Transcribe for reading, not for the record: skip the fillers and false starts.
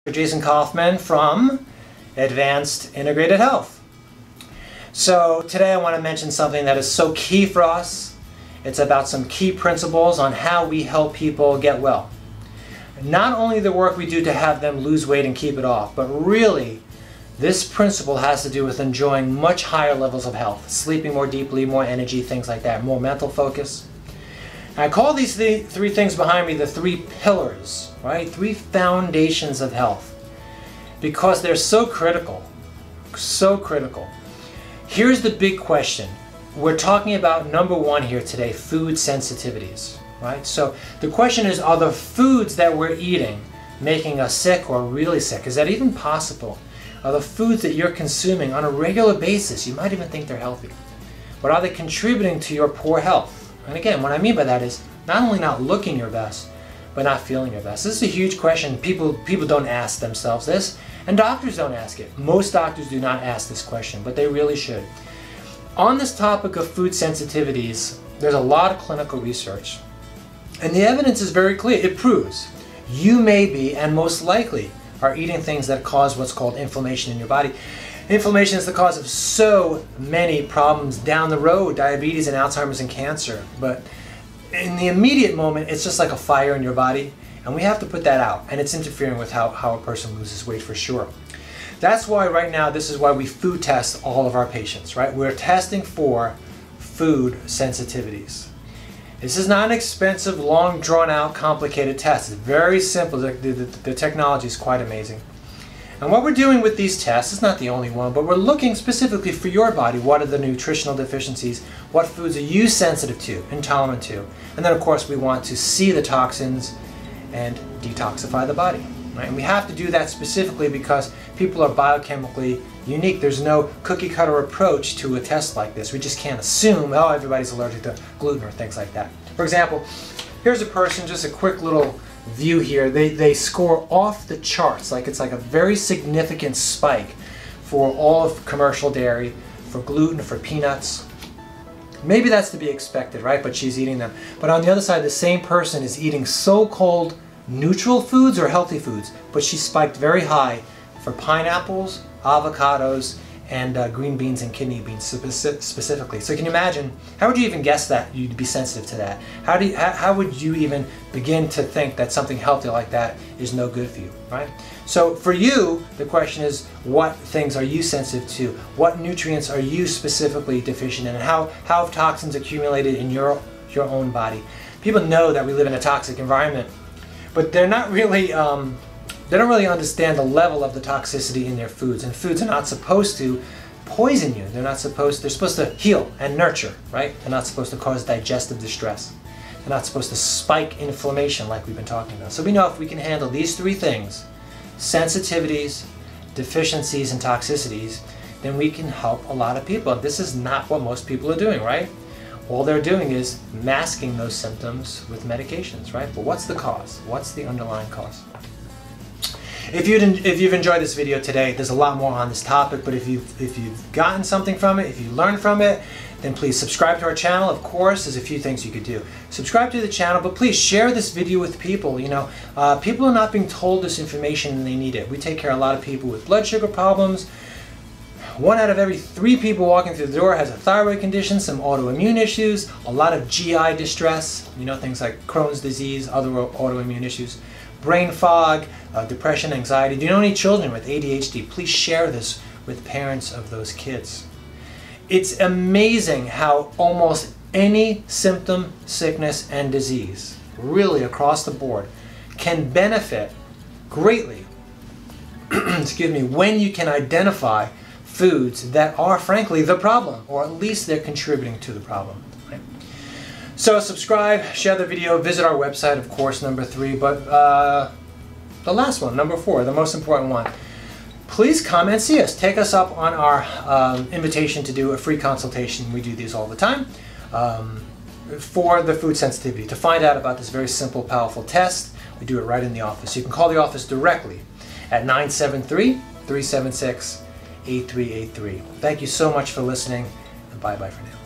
Jason Kaufman from Advanced Integrated Health. So today I want to mention something that is so key for us. It's about some key principles on how we help people get well. Not only the work we do to have them lose weight and keep it off, but really this principle has to do with enjoying much higher levels of health, sleeping more deeply, more energy, things like that, more mental focus. And I call these three things behind me the three pillars, right? Three foundations of health, because they're so critical, so critical. Here's the big question. We're talking about number one here today, food sensitivities, right? So the question is, are the foods that we're eating making us sick or really sick? Is that even possible? Are the foods that you're consuming on a regular basis, you might even think they're healthy, but are they contributing to your poor health? And again, what I mean by that is not only not looking your best, but not feeling your best. This is a huge question. People don't ask themselves this, and doctors don't ask it. Most doctors do not ask this question, but they really should. On this topic of food sensitivities, there's a lot of clinical research, and the evidence is very clear. It proves you may be, and most likely, are eating things that cause what's called inflammation in your body. Inflammation is the cause of so many problems down the road, diabetes and Alzheimer's and cancer. But in the immediate moment, it's just like a fire in your body, and we have to put that out, and it's interfering with how a person loses weight for sure. That's why right now, this is why we food test all of our patients, right? We're testing for food sensitivities. This is not an expensive, long, drawn-out, complicated test. It's very simple. The technology is quite amazing. And what we're doing with these tests is not the only one, but we're looking specifically for your body. What are the nutritional deficiencies? What foods are you sensitive to, intolerant to? And then of course we want to see the toxins and detoxify the body. Right? And we have to do that specifically because people are biochemically unique. There's no cookie cutter approach to a test like this. We just can't assume, oh, everybody's allergic to gluten or things like that. For example, here's a person, just a quick little view here. They score off the charts, like it's like a very significant spike for all of commercial dairy, for gluten, for peanuts. Maybe that's to be expected, right? But she's eating them. But on the other side, the same person is eating so-called neutral foods or healthy foods, but she spiked very high for pineapples, avocados, and green beans and kidney beans specifically. So can you imagine, how would you even guess that you'd be sensitive to that? How would you even begin to think that something healthy like that is no good for you, right? So for you, the question is, what things are you sensitive to? What nutrients are you specifically deficient in? And how have toxins accumulated in your own body? People know that we live in a toxic environment, but they're not really they don't really understand the level of the toxicity in their foods, and foods are not supposed to poison you. They're supposed to heal and nurture, right? They're not supposed to cause digestive distress. They're not supposed to spike inflammation like we've been talking about. So we know if we can handle these three things, sensitivities, deficiencies, and toxicities, then we can help a lot of people. This is not what most people are doing, right? All they're doing is masking those symptoms with medications, right? But what's the cause? What's the underlying cause? If you've enjoyed this video today, there's a lot more on this topic, but if you've gotten something from it, if you learned from it, then please subscribe to our channel. Of course, there's a few things you could do. Subscribe to the channel, but please share this video with people. You know, people are not being told this information and they need it. We take care of a lot of people with blood sugar problems. 1 out of every 3 people walking through the door has a thyroid condition, some autoimmune issues, a lot of GI distress, you know, things like Crohn's disease, other autoimmune issues, brain fog, depression, anxiety. Do you know any children with ADHD? Please share this with parents of those kids. It's amazing how almost any symptom, sickness, and disease, really across the board, can benefit greatly excuse me, when you can identify foods that are frankly the problem, or at least they're contributing to the problem. Right? So subscribe, share the video, visit our website, of course, number 3, but the last one, number 4, the most important one. Please come and see us. Take us up on our invitation to do a free consultation. We do these all the time for the food sensitivity. To find out about this very simple, powerful test, we do it right in the office. You can call the office directly at 973-376-8383. Thank you so much for listening, and bye-bye for now.